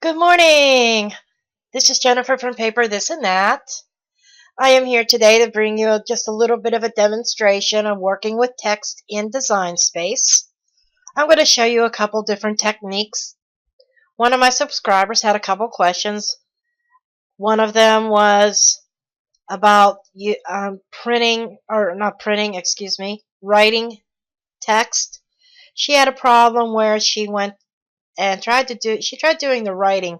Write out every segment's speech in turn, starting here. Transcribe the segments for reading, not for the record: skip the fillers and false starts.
Good morning. This is Jennifer from Paper This and That. I am here today to bring you just a little bit of a demonstration of working with text in Design Space. I'm going to show you a couple different techniques. One of my subscribers had a couple questions. One of them was about writing text. She had a problem where she went and tried doing the writing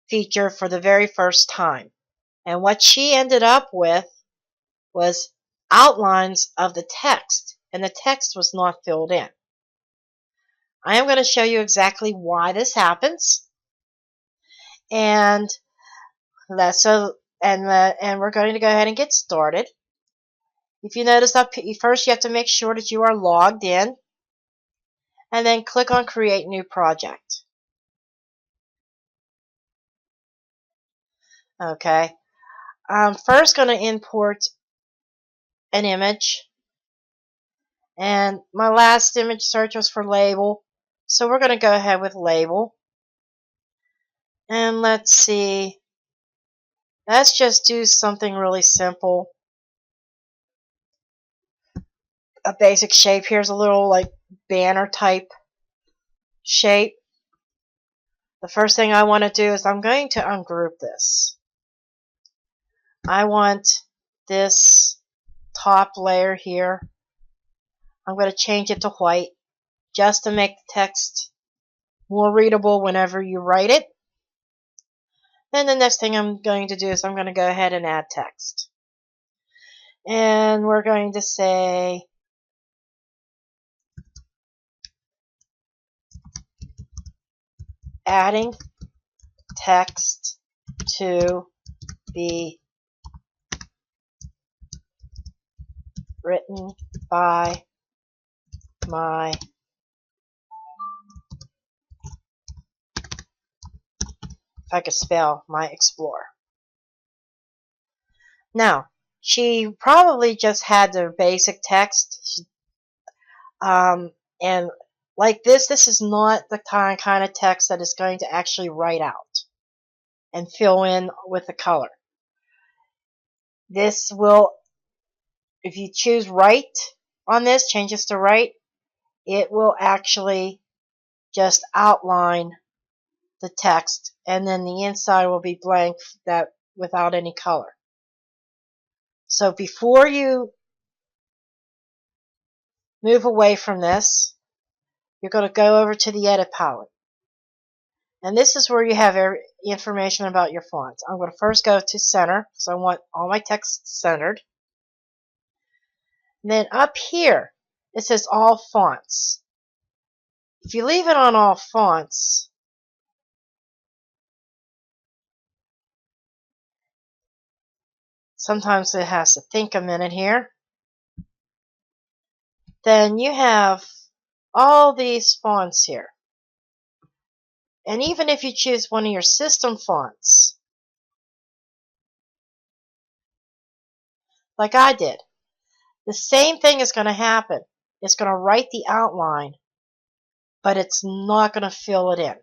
feature for the very first time. And what she ended up with was outlines of the text, and the text was not filled in. I am going to show you exactly why this happens, and we're going to go ahead and get started. If you notice up first, you have to make sure that you are logged in, and then click on Create New Project. Okay. I'm first going to import an image, and my last image search was for label, so we're going to go ahead with label. And let's see, let's just do something really simple. A basic shape. Here's a little like banner type shape. The first thing I want to do is I'm going to ungroup this. I want this top layer here. I'm going to change it to white just to make the text more readable whenever you write it. Then the next thing I'm going to do is I'm going to go ahead and add text. And we're going to say adding text to be written by my my Explorer. Now, she probably just had the basic text, and like this is not the kind of text that is going to actually write out and fill in with the color. This will, if you choose write on this, change this to write, it will actually just outline the text, and then the inside will be blank, that without any color. So before you move away from this, you're going to go over to the edit palette, and this is where you have information about your fonts. I'm going to first go to center, because I want all my text centered. And then up here it says all fonts. If you leave it on all fonts, sometimes it has to think a minute here. Then you have all these fonts here. And even if you choose one of your system fonts, like I did, the same thing is going to happen. It's going to write the outline, but it's not going to fill it in.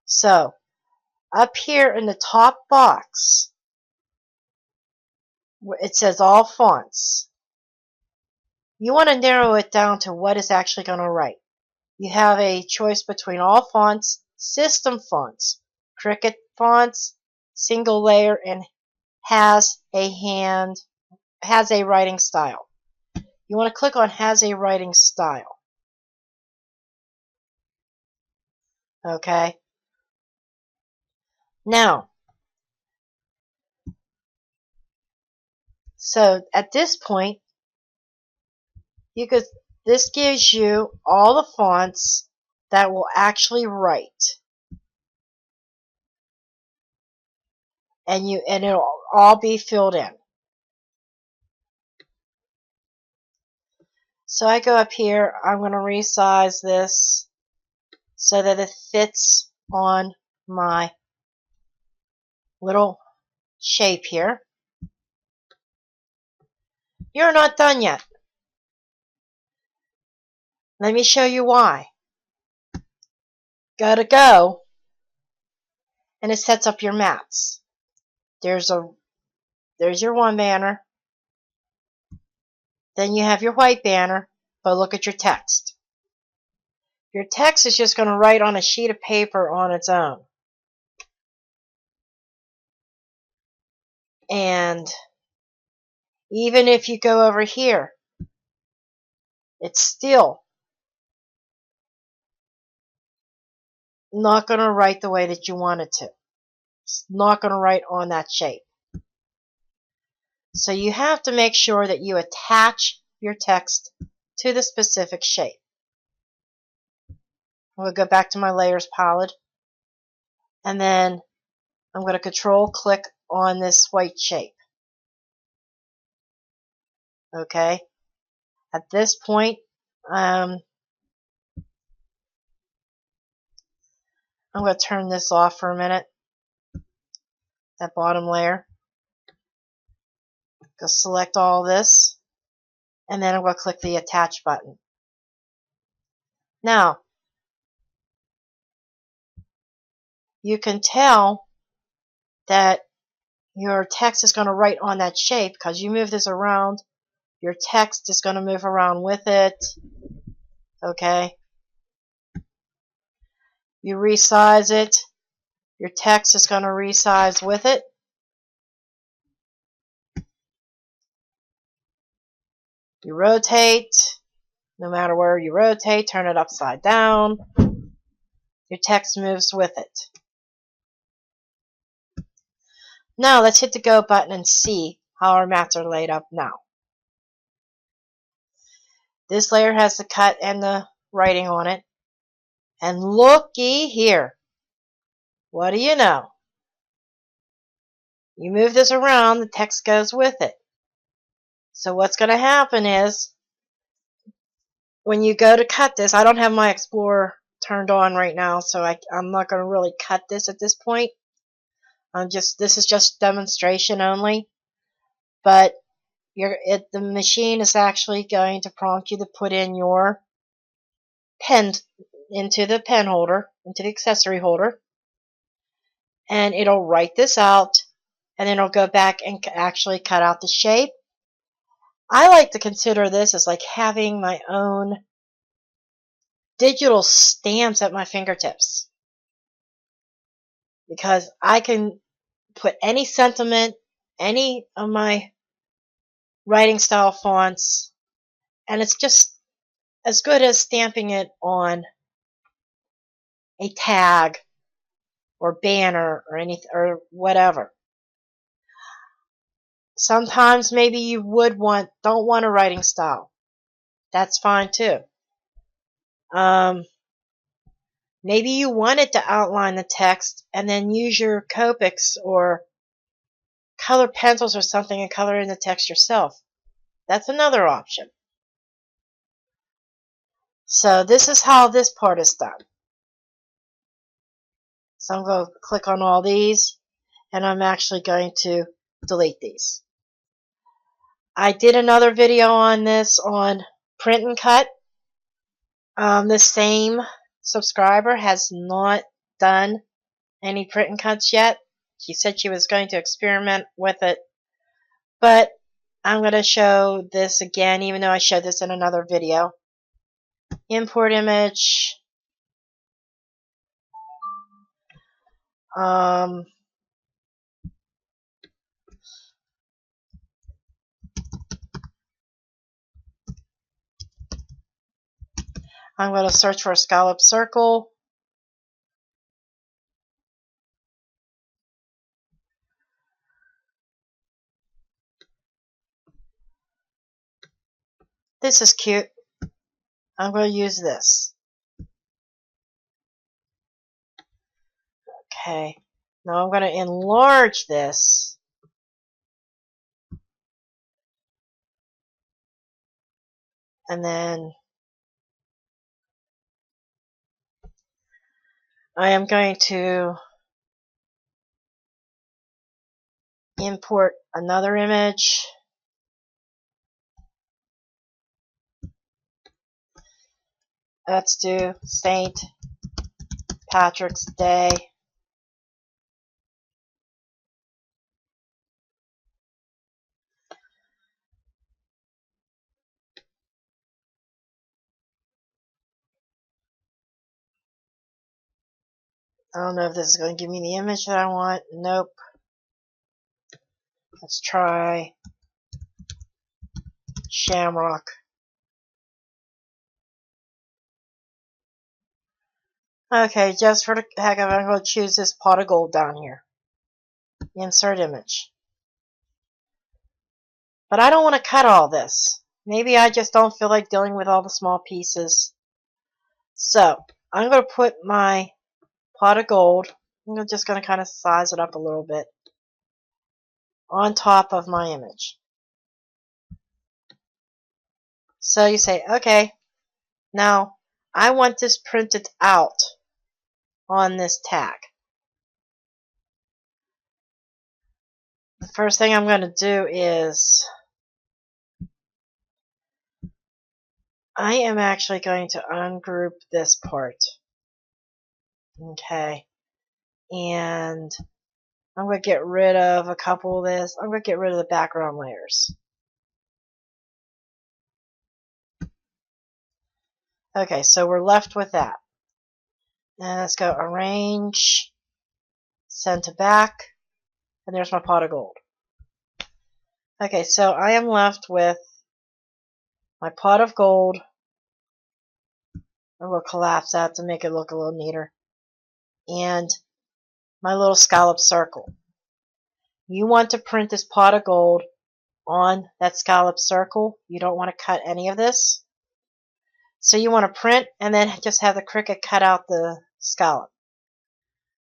So, up here in the top box, where it says all fonts, you want to narrow it down to what is actually going to write. You have a choice between all fonts, system fonts, Cricut fonts, single layer, and has a writing style. You want to click on has a writing style. Okay. Now, so at this point, this gives you all the fonts that will actually write, and it'll all be filled in. So I go up here, I'm going to resize this so that it fits on my little shape here. You're not done yet. Let me show you why. Go to Go, and it sets up your mats. There's your one banner. Then you have your white banner, but look at your text. Your text is just going to write on a sheet of paper on its own. And even if you go over here, it's still not going to write the way that you want it to. It's not going to write on that shape. So you have to make sure that you attach your text to the specific shape. We'll go back to my layers palette, and then I'm going to control click on this white shape. Okay. At this point, I'm going to turn this off for a minute, that bottom layer. Go select all this, and then I'm going to click the attach button. Now, you can tell that your text is going to write on that shape because you move this around. Your text is going to move around with it. Okay. You resize it. Your text is going to resize with it. You rotate. No matter where you rotate, turn it upside down. Your text moves with it. Now let's hit the go button and see how our mats are laid up now. This layer has the cut and the writing on it. And looky here. What do you know? You move this around, the text goes with it. So what's going to happen is, when you go to cut this, I don't have my Explorer turned on right now, so I'm not going to really cut this at this point. This is just demonstration only. But the machine is actually going to prompt you to put in your pen into the pen holder, into the accessory holder, and it'll write this out, and then it'll go back and actually cut out the shape. I like to consider this as like having my own digital stamps at my fingertips, because I can put any sentiment, any of my writing style fonts, and it's just as good as stamping it on a tag or banner or anything or whatever. Sometimes maybe you don't want a writing style. That's fine too. Maybe you wanted to outline the text and then use your Copics or color pencils or something and color in the text yourself. That's another option. So this is how this part is done. So I'm going to click on all these, and I'm actually going to delete these. I did another video on this on print and cut. The same subscriber has not done any print and cuts yet. She said she was going to experiment with it, but I'm going to show this again, even though I showed this in another video. Import image. I'm going to search for a scallop circle. This is cute. I'm going to use this. Okay. Now I'm going to enlarge this. And then I am going to import another image. Let's do St. Patrick's Day. I don't know if this is going to give me the image that I want. Nope. Let's try Shamrock. Okay, just for the heck of it, I'm going to choose this pot of gold down here. Insert image. But I don't want to cut all this. Maybe I just don't feel like dealing with all the small pieces. So, I'm going to put my pot of gold, I'm just going to kind of size it up a little bit, on top of my image. So you say, okay, now I want this printed out on this tag. The first thing I'm going to do is I am actually going to ungroup this part. Okay. And I'm going to get rid of a couple of this. I'm going to get rid of the background layers. Okay, so we're left with that. And let's go arrange, send to back, and there's my pot of gold. Okay, so I am left with my pot of gold. I'm going to collapse that to make it look a little neater. And my little scallop circle. You want to print this pot of gold on that scallop circle. You don't want to cut any of this. So you want to print and then just have the Cricut cut out the scallop.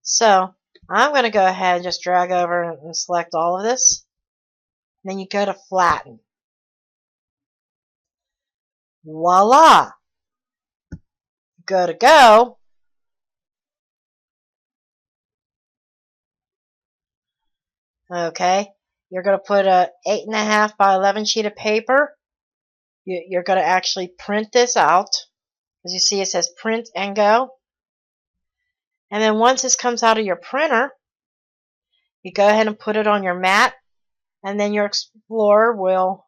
So I'm going to go ahead and just drag over and select all of this. Then you go to flatten. Voila! Go to go. Okay, you're going to put a 8.5 by 11 sheet of paper. You're going to actually print this out. As you see, it says print and go. And then once this comes out of your printer, you go ahead and put it on your mat, and then your Explorer will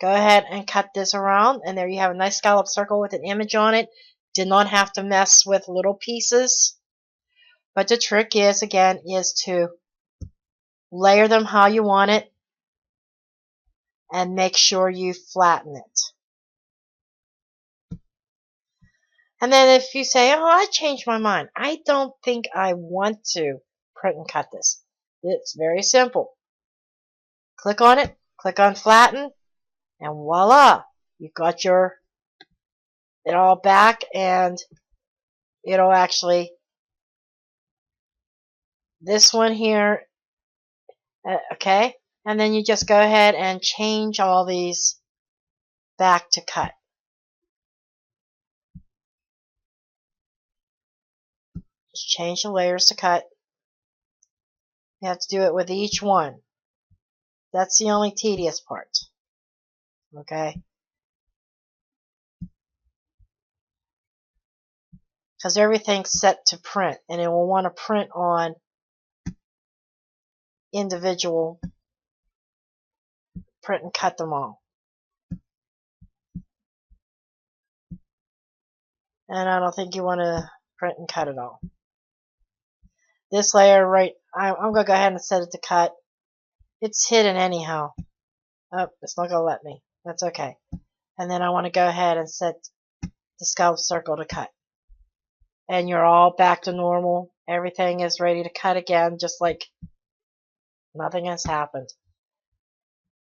go ahead and cut this around, and there you have a nice scallop circle with an image on it. Did not have to mess with little pieces. But the trick is, again, is to layer them how you want it and make sure you flatten it. And then if you say, oh, I changed my mind, I don't think I want to print and cut this. It's very simple. Click on it, click on flatten, and voila, you've got it all back, and it'll actually, this one here, okay, and then you just go ahead and change all these back to cut. Just change the layers to cut. You have to do it with each one. That's the only tedious part. Okay? Because everything's set to print, and it will want to print on individual, print and cut them all. And I don't think you want to print and cut it all. This layer, right, I'm going to go ahead and set it to cut. It's hidden anyhow. Oh, it's not going to let me. That's okay. And then I want to go ahead and set the scallop circle to cut. And you're all back to normal. Everything is ready to cut again, just like nothing has happened.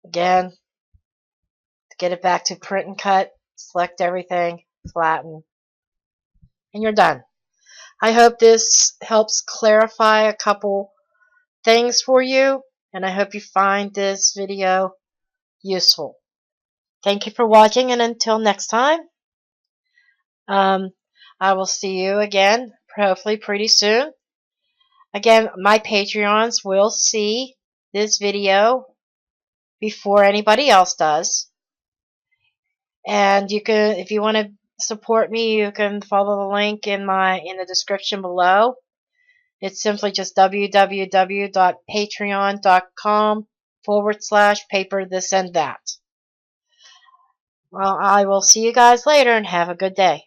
Again, to get it back to print and cut, select everything, flatten, and you're done. I hope this helps clarify a couple things for you, and I hope you find this video useful. Thank you for watching, and until next time, I will see you again, hopefully pretty soon. Again, my Patreons will see this video before anybody else does. And you can, if you want to support me, you can follow the link in the description below. It's simply just www.patreon.com/paper this and that. Well, I will see you guys later, and have a good day.